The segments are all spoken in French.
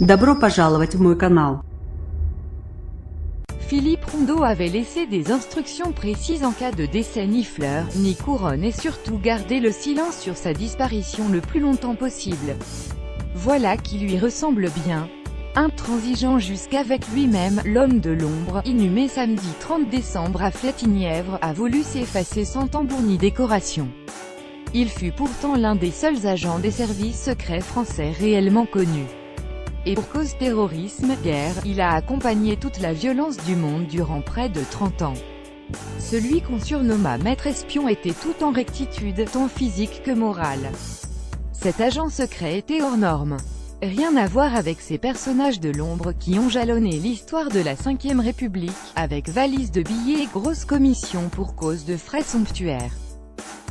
Добро пожаловать в мой канал. Philippe Rondeau avait laissé des instructions précises en cas de décès, ni fleurs, ni couronne, et surtout garder le silence sur sa disparition le plus longtemps possible. Voilà qui lui ressemble bien. Intransigeant jusqu'avec lui-même, l'homme de l'ombre, inhumé samedi 30 décembre à Flétignièvre, a voulu s'effacer sans tambour ni décoration. Il fut pourtant l'un des seuls agents des services secrets français réellement connus. Et pour cause terrorisme, guerre, il a accompagné toute la violence du monde durant près de 30 ans. Celui qu'on surnomma Maître Espion était tout en rectitude, tant physique que morale. Cet agent secret était hors norme. Rien à voir avec ces personnages de l'ombre qui ont jalonné l'histoire de la 5e République, avec valises de billets et grosses commissions pour cause de frais somptuaires.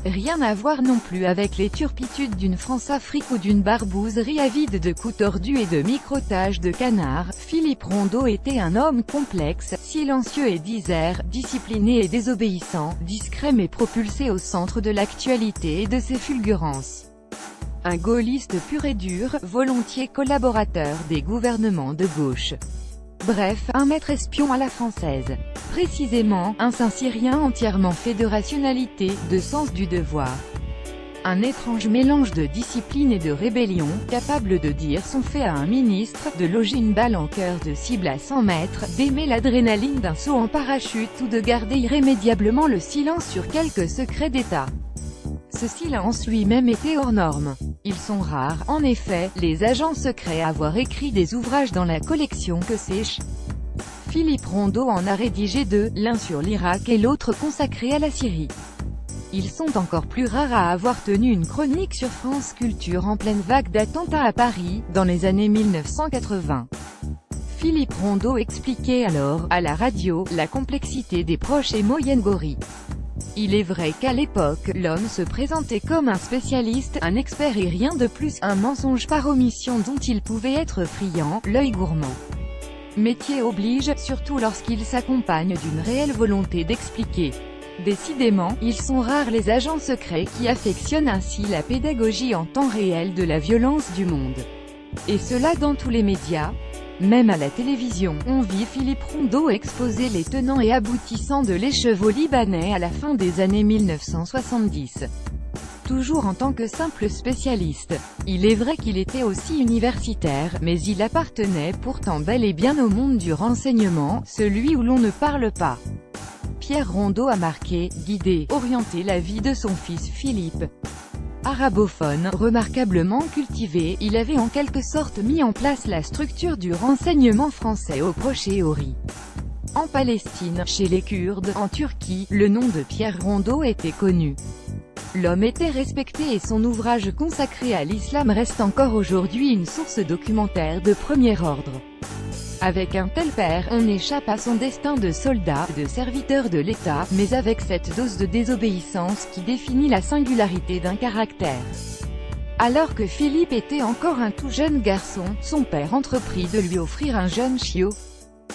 Rien à voir non plus avec les turpitudes d'une France-Afrique ou d'une barbouzerie avide de coups tordus et de microtages de canards. Philippe Rondeau était un homme complexe, silencieux et disert, discipliné et désobéissant, discret mais propulsé au centre de l'actualité et de ses fulgurances. Un gaulliste pur et dur, volontiers collaborateur des gouvernements de gauche. Bref, un maître espion à la française. Précisément, un Saint-Cyrien entièrement fait de rationalité, de sens du devoir. Un étrange mélange de discipline et de rébellion, capable de dire son fait à un ministre, de loger une balle en cœur de cible à 100 mètres, d'aimer l'adrénaline d'un saut en parachute ou de garder irrémédiablement le silence sur quelques secrets d'État. Ce silence lui-même était hors norme. Ils sont rares, en effet, les agents secrets à avoir écrit des ouvrages dans la collection Que sais-je. Philippe Rondeau en a rédigé deux, l'un sur l'Irak et l'autre consacré à la Syrie. Ils sont encore plus rares à avoir tenu une chronique sur France Culture en pleine vague d'attentats à Paris, dans les années 1980. Philippe Rondeau expliquait alors, à la radio, la complexité des proches et moyennes gorilles. Il est vrai qu'à l'époque, l'homme se présentait comme un spécialiste, un expert et rien de plus, un mensonge par omission dont il pouvait être friand, l'œil gourmand. Métier oblige, surtout lorsqu'il s'accompagne d'une réelle volonté d'expliquer. Décidément, ils sont rares les agents secrets qui affectionnent ainsi la pédagogie en temps réel de la violence du monde. Et cela dans tous les médias. Même à la télévision, on vit Philippe Rondeau exposer les tenants et aboutissants de l'écheveau libanais à la fin des années 1970. Toujours en tant que simple spécialiste. Il est vrai qu'il était aussi universitaire, mais il appartenait pourtant bel et bien au monde du renseignement, celui où l'on ne parle pas. Pierre Rondeau a marqué, guidé, orienté la vie de son fils Philippe. Arabophone, remarquablement cultivé, il avait en quelque sorte mis en place la structure du renseignement français au Proche-Orient. En Palestine, chez les Kurdes, en Turquie, le nom de Pierre Rondeau était connu. L'homme était respecté et son ouvrage consacré à l'islam reste encore aujourd'hui une source documentaire de premier ordre. Avec un tel père, on échappe à son destin de soldat, de serviteur de l'État, mais avec cette dose de désobéissance qui définit la singularité d'un caractère. Alors que Philippe était encore un tout jeune garçon, son père entreprit de lui offrir un jeune chiot.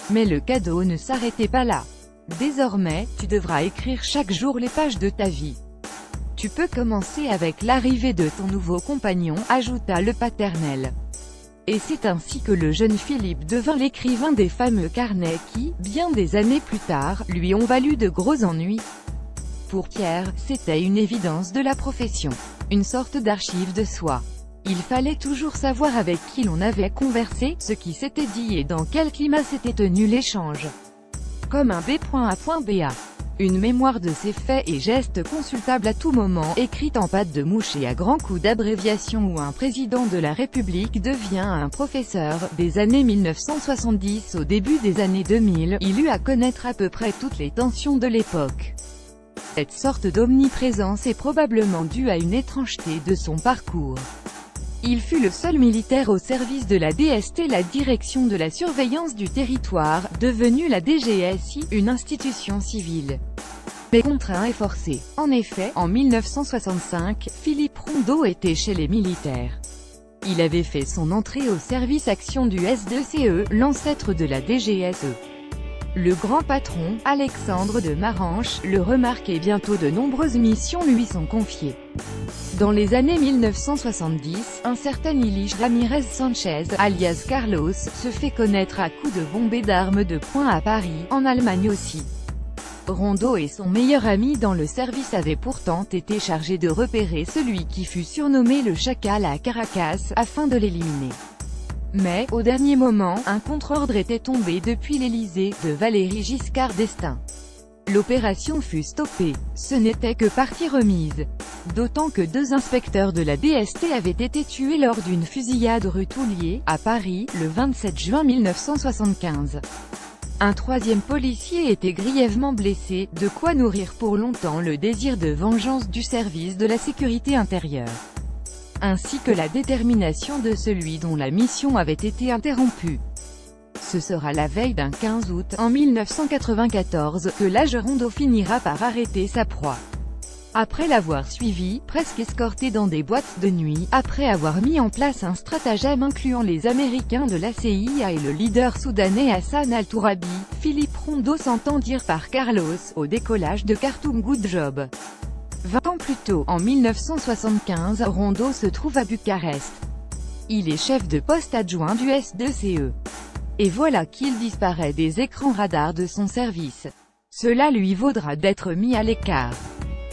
Mais le cadeau ne s'arrêtait pas là. Désormais, tu devras écrire chaque jour les pages de ta vie. Tu peux commencer avec l'arrivée de ton nouveau compagnon, ajouta le paternel. Et c'est ainsi que le jeune Philippe devint l'écrivain des fameux carnets qui, bien des années plus tard, lui ont valu de gros ennuis. Pour Pierre, c'était une évidence de la profession. Une sorte d'archive de soi. Il fallait toujours savoir avec qui l'on avait conversé, ce qui s'était dit et dans quel climat s'était tenu l'échange. Comme un B.A.BA. Une mémoire de ses faits et gestes consultable à tout moment, écrite en pâte de mouche et à grands coups d'abréviation où un président de la République devient un professeur. Des années 1970 au début des années 2000, il eut à connaître à peu près toutes les tensions de l'époque. Cette sorte d'omniprésence est probablement due à une étrangeté de son parcours. Il fut le seul militaire au service de la DST, la Direction de la Surveillance du Territoire, devenue la DGSI, une institution civile. Mais contraint et forcé. En effet, en 1965, Philippe Rondeau était chez les militaires. Il avait fait son entrée au service action du S2CE, l'ancêtre de la DGSE. Le grand patron, Alexandre de Maranche, le remarque et bientôt de nombreuses missions lui sont confiées. Dans les années 1970, un certain Ilich Ramirez Sanchez, alias Carlos, se fait connaître à coups de bombes et d'armes de poing à Paris, en Allemagne aussi. Rondo et son meilleur ami dans le service avaient pourtant été chargés de repérer celui qui fut surnommé le Chacal à Caracas, afin de l'éliminer. Mais, au dernier moment, un contre-ordre était tombé depuis l'Élysée, de Valéry Giscard d'Estaing. L'opération fut stoppée. Ce n'était que partie remise. D'autant que 2 inspecteurs de la DST avaient été tués lors d'une fusillade rue Toulier, à Paris, le 27 juin 1975. Un 3e policier était grièvement blessé, de quoi nourrir pour longtemps le désir de vengeance du service de la sécurité intérieure, ainsi que la détermination de celui dont la mission avait été interrompue. Ce sera la veille d'un 15 août, en 1994, que l'Age Rondo finira par arrêter sa proie. Après l'avoir suivi, presque escorté dans des boîtes de nuit, après avoir mis en place un stratagème incluant les Américains de la CIA et le leader soudanais Hassan al-Tourabi, Philippe Rondo s'entend dire par Carlos, au décollage de Khartoum Good Job. 20 ans plus tôt, en 1975, Rondo se trouve à Bucarest. Il est chef de poste adjoint du S2CE. Et voilà qu'il disparaît des écrans radars de son service. Cela lui vaudra d'être mis à l'écart.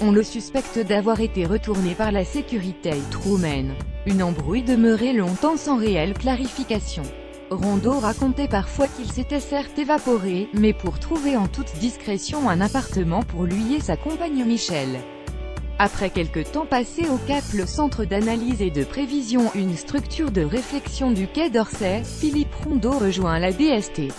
On le suspecte d'avoir été retourné par la sécurité Truman. Une embrouille demeurait longtemps sans réelle clarification. Rondo racontait parfois qu'il s'était certes évaporé, mais pour trouver en toute discrétion un appartement pour lui et sa compagne Michelle. Après quelques temps passés au CAP, le Centre d'analyse et de prévision, une structure de réflexion du Quai d'Orsay, Philippe Rondo rejoint la DST.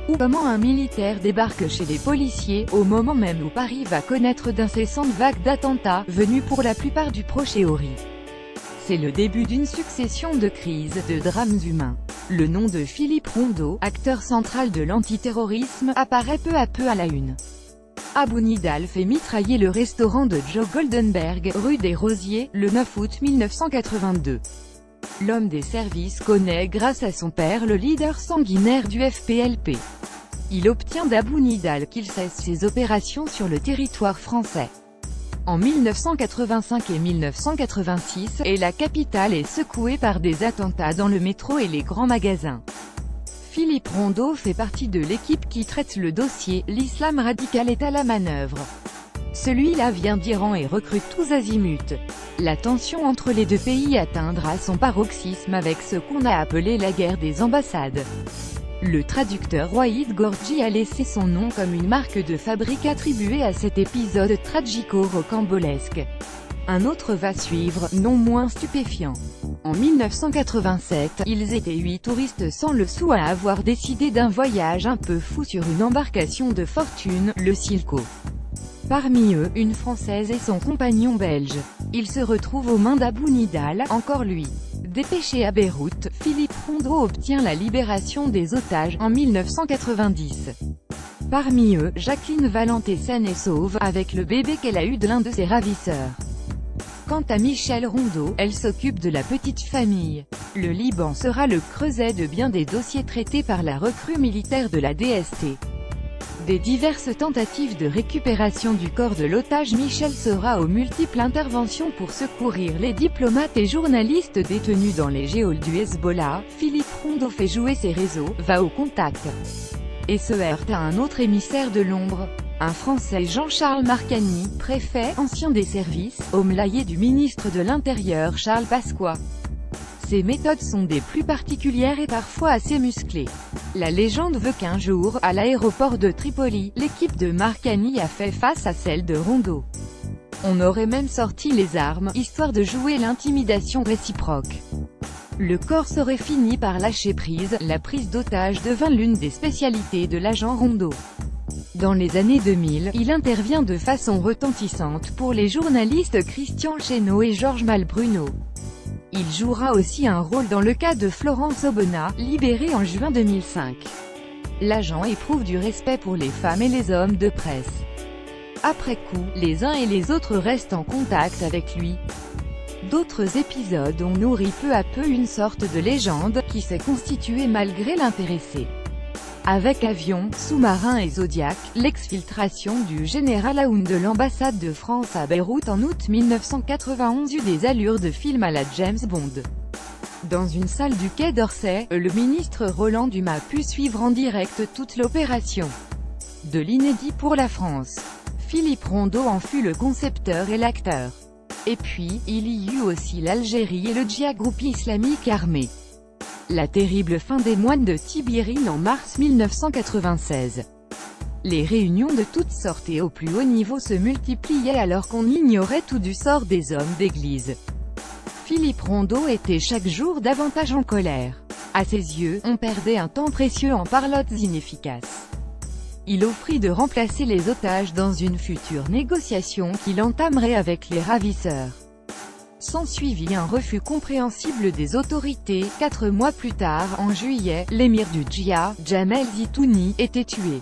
Ou comment un militaire débarque chez les policiers, au moment même où Paris va connaître d'incessantes vagues d'attentats, venus pour la plupart du Proche-Orient. C'est le début d'une succession de crises, de drames humains. Le nom de Philippe Rondo, acteur central de l'antiterrorisme, apparaît peu à peu à la une. Abu Nidal fait mitrailler le restaurant de Joe Goldenberg, rue des Rosiers, le 9 août 1982. L'homme des services connaît grâce à son père le leader sanguinaire du FPLP. Il obtient d'Abu Nidal qu'il cesse ses opérations sur le territoire français. En 1985 et 1986, et la capitale est secouée par des attentats dans le métro et les grands magasins. Philippe Rondo fait partie de l'équipe qui traite le dossier, l'islam radical est à la manœuvre. Celui-là vient d'Iran et recrute tous azimuts. La tension entre les 2 pays atteindra son paroxysme avec ce qu'on a appelé la guerre des ambassades. Le traducteur Waïd Gorgi a laissé son nom comme une marque de fabrique attribuée à cet épisode tragico-rocambolesque. Un autre va suivre, non moins stupéfiant. En 1987, ils étaient 8 touristes sans le sou à avoir décidé d'un voyage un peu fou sur une embarcation de fortune, le Silco. Parmi eux, une Française et son compagnon belge. Ils se retrouvent aux mains d'Abu Nidal, encore lui. Dépêché à Beyrouth, Philippe Rondo obtient la libération des otages, en 1990. Parmi eux, Jacqueline Valente est saine et sauve, avec le bébé qu'elle a eu de l'un de ses ravisseurs. Quant à Michelle Rondo, elle s'occupe de la petite famille. Le Liban sera le creuset de bien des dossiers traités par la recrue militaire de la DST. Des diverses tentatives de récupération du corps de l'otage, Michel sera aux multiples interventions pour secourir les diplomates et journalistes détenus dans les geôles du Hezbollah. Philippe Rondo fait jouer ses réseaux, va au contact et se heurte à un autre émissaire de l'ombre. Un Français, Jean-Charles Marcani, préfet, ancien des services, hommelaillé du ministre de l'Intérieur Charles Pasqua. Ses méthodes sont des plus particulières et parfois assez musclées. La légende veut qu'un jour, à l'aéroport de Tripoli, l'équipe de Marcani a fait face à celle de Rondo. On aurait même sorti les armes, histoire de jouer l'intimidation réciproque. Le Corse aurait fini par lâcher prise, la prise d'otage devint l'une des spécialités de l'agent Rondo. Dans les années 2000, il intervient de façon retentissante pour les journalistes Christian Chesneau et Georges Malbruno. Il jouera aussi un rôle dans le cas de Florence Aubenas, libérée en juin 2005. L'agent éprouve du respect pour les femmes et les hommes de presse. Après coup, les uns et les autres restent en contact avec lui. D'autres épisodes ont nourri peu à peu une sorte de légende, qui s'est constituée malgré l'intéressé. Avec avions, sous-marins et Zodiac, l'exfiltration du général Aoun de l'ambassade de France à Beyrouth en août 1991 eut des allures de film à la James Bond. Dans une salle du Quai d'Orsay, le ministre Roland Dumas put suivre en direct toute l'opération. De l'inédit pour la France. Philippe Rondeau en fut le concepteur et l'acteur. Et puis, il y eut aussi l'Algérie et le djihad, groupe islamique armé. La terrible fin des moines de Tibirine en mars 1996. Les réunions de toutes sortes et au plus haut niveau se multipliaient alors qu'on ignorait tout du sort des hommes d'église. Philippe Rondeau était chaque jour davantage en colère. À ses yeux, on perdait un temps précieux en parlottes inefficaces. Il offrit de remplacer les otages dans une future négociation qu'il entamerait avec les ravisseurs. S'ensuivit un refus compréhensible des autorités. 4 mois plus tard, en juillet, l'émir du djihad, Jamel Zitouni, était tué.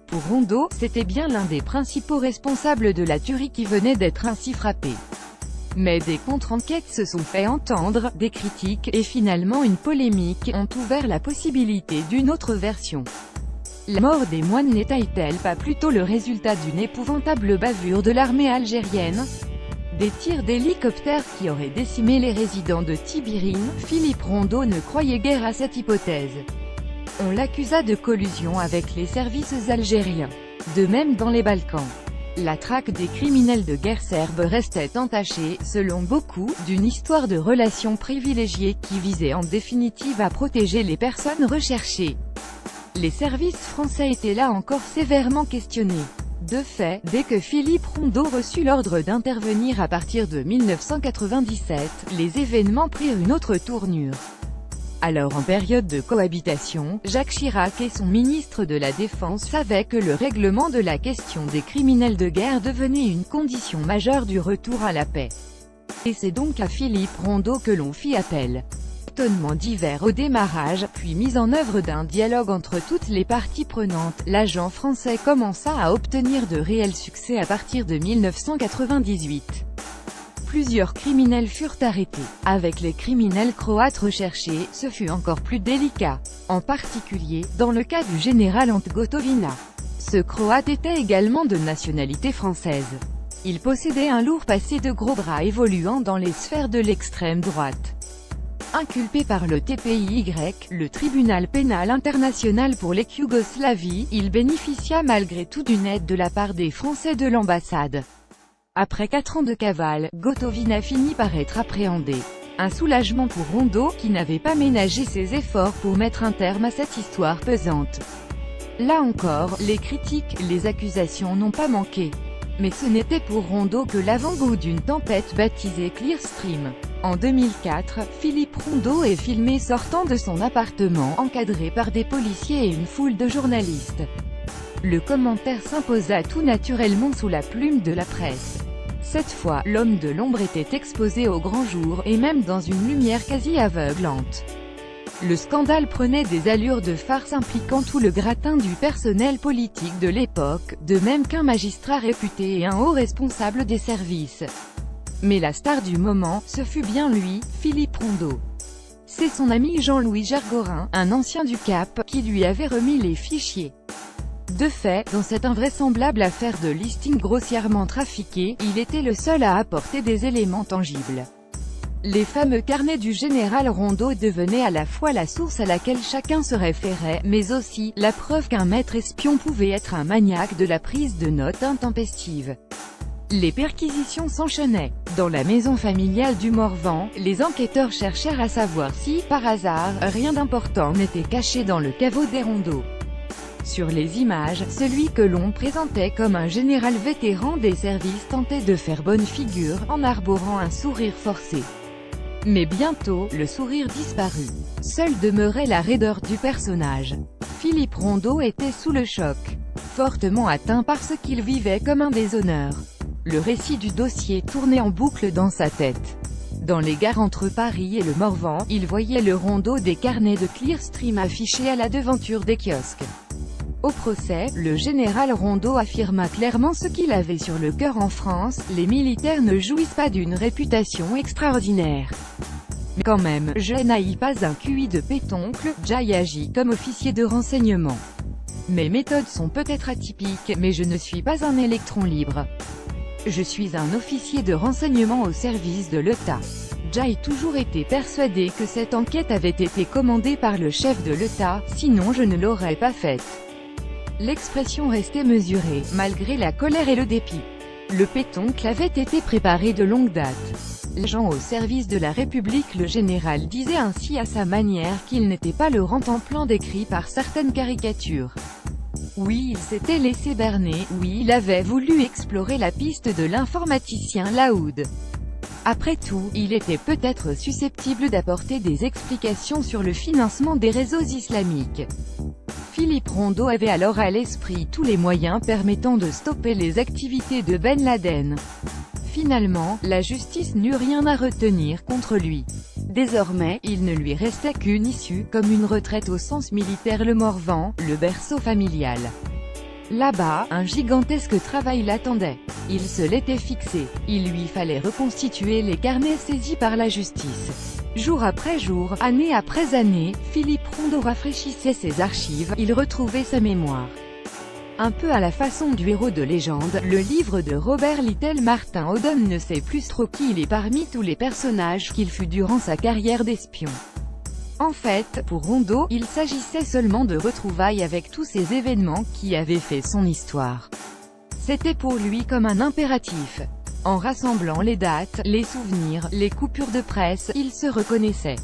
Pour Rondeau, c'était bien l'un des principaux responsables de la tuerie qui venait d'être ainsi frappé. Mais des contre-enquêtes se sont fait entendre, des critiques, et finalement une polémique, ont ouvert la possibilité d'une autre version. La mort des moines n'était-elle pas plutôt le résultat d'une épouvantable bavure de l'armée algérienne ? Des tirs d'hélicoptères qui auraient décimé les résidents de Tibirine? Philippe Rondeau ne croyait guère à cette hypothèse. On l'accusa de collusion avec les services algériens. De même dans les Balkans. La traque des criminels de guerre serbes restait entachée, selon beaucoup, d'une histoire de relations privilégiées qui visait en définitive à protéger les personnes recherchées. Les services français étaient là encore sévèrement questionnés. De fait, dès que Philippe Rondeau reçut l'ordre d'intervenir à partir de 1997, les événements prirent une autre tournure. Alors en période de cohabitation, Jacques Chirac et son ministre de la Défense savaient que le règlement de la question des criminels de guerre devenait une condition majeure du retour à la paix. Et c'est donc à Philippe Rondeau que l'on fit appel. Étonnements divers au démarrage, puis mise en œuvre d'un dialogue entre toutes les parties prenantes, l'agent français commença à obtenir de réels succès à partir de 1998. Plusieurs criminels furent arrêtés. Avec les criminels croates recherchés, ce fut encore plus délicat. En particulier, dans le cas du général Ante Gotovina. Ce croate était également de nationalité française. Il possédait un lourd passé de gros bras évoluant dans les sphères de l'extrême droite. Inculpé par le TPIY, le tribunal pénal international pour l'ex-Yougoslavie, il bénéficia malgré tout d'une aide de la part des Français de l'ambassade. Après 4 ans de cavale, Gotovina finit par être appréhendé. Un soulagement pour Rondeau, qui n'avait pas ménagé ses efforts pour mettre un terme à cette histoire pesante. Là encore, les critiques, les accusations n'ont pas manqué. Mais ce n'était pour Rondeau que l'avant-goût d'une tempête baptisée Clearstream. En 2004, Philippe Rondeau est filmé sortant de son appartement, encadré par des policiers et une foule de journalistes. Le commentaire s'imposa tout naturellement sous la plume de la presse. Cette fois, l'homme de l'ombre était exposé au grand jour, et même dans une lumière quasi aveuglante. Le scandale prenait des allures de farce impliquant tout le gratin du personnel politique de l'époque, de même qu'un magistrat réputé et un haut responsable des services. Mais la star du moment, ce fut bien lui, Philippe Rondeau. C'est son ami Jean-Louis Gergorin, un ancien du Cap, qui lui avait remis les fichiers. De fait, dans cette invraisemblable affaire de listing grossièrement trafiqué, il était le seul à apporter des éléments tangibles. Les fameux carnets du général Rondeau devenaient à la fois la source à laquelle chacun se référait, mais aussi la preuve qu'un maître espion pouvait être un maniaque de la prise de notes intempestive. Les perquisitions s'enchaînaient. Dans la maison familiale du Morvan, les enquêteurs cherchèrent à savoir si, par hasard, rien d'important n'était caché dans le caveau des Rondeau. Sur les images, celui que l'on présentait comme un général vétéran des services tentait de faire bonne figure, en arborant un sourire forcé. Mais bientôt, le sourire disparut. Seule demeurait la raideur du personnage. Philippe Rondeau était sous le choc. Fortement atteint par ce qu'il vivait comme un déshonneur. Le récit du dossier tournait en boucle dans sa tête. Dans les gares entre Paris et le Morvan, il voyait le Rondeau des carnets de Clearstream affichés à la devanture des kiosques. Au procès, le général Rondeau affirma clairement ce qu'il avait sur le cœur. En France, les militaires ne jouissent pas d'une réputation extraordinaire. Mais quand même, je n'ai pas un QI de pétoncle, Jay agit comme officier de renseignement. Mes méthodes sont peut-être atypiques, mais je ne suis pas un électron libre. Je suis un officier de renseignement au service de l'État. Jay a toujours été persuadé que cette enquête avait été commandée par le chef de l'État, sinon je ne l'aurais pas faite. L'expression restait mesurée, malgré la colère et le dépit. Le pétoncle avait été préparé de longue date. L'agent au service de la République, le général disait ainsi à sa manière qu'il n'était pas le rentemplant décrit par certaines caricatures. Oui, il s'était laissé berner, oui, il avait voulu explorer la piste de l'informaticien Laoud. Après tout, il était peut-être susceptible d'apporter des explications sur le financement des réseaux islamiques. Philippe Rondeau avait alors à l'esprit tous les moyens permettant de stopper les activités de Ben Laden. Finalement, la justice n'eut rien à retenir contre lui. Désormais, il ne lui restait qu'une issue, comme une retraite au sens militaire, le Morvan, le berceau familial. Là-bas, un gigantesque travail l'attendait. Il se l'était fixé. Il lui fallait reconstituer les carnets saisis par la justice. Jour après jour, année après année, Philippe Rondeau rafraîchissait ses archives, il retrouvait sa mémoire. Un peu à la façon du héros de légende, le livre de Robert Little, Martin Oden ne sait plus trop qui il est parmi tous les personnages qu'il fut durant sa carrière d'espion. En fait, pour Rondeau, il s'agissait seulement de retrouvailles avec tous ces événements qui avaient fait son histoire. C'était pour lui comme un impératif. En rassemblant les dates, les souvenirs, les coupures de presse, il se reconnaissait.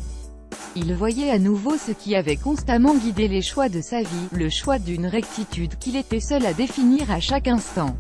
Il voyait à nouveau ce qui avait constamment guidé les choix de sa vie, le choix d'une rectitude qu'il était seul à définir à chaque instant.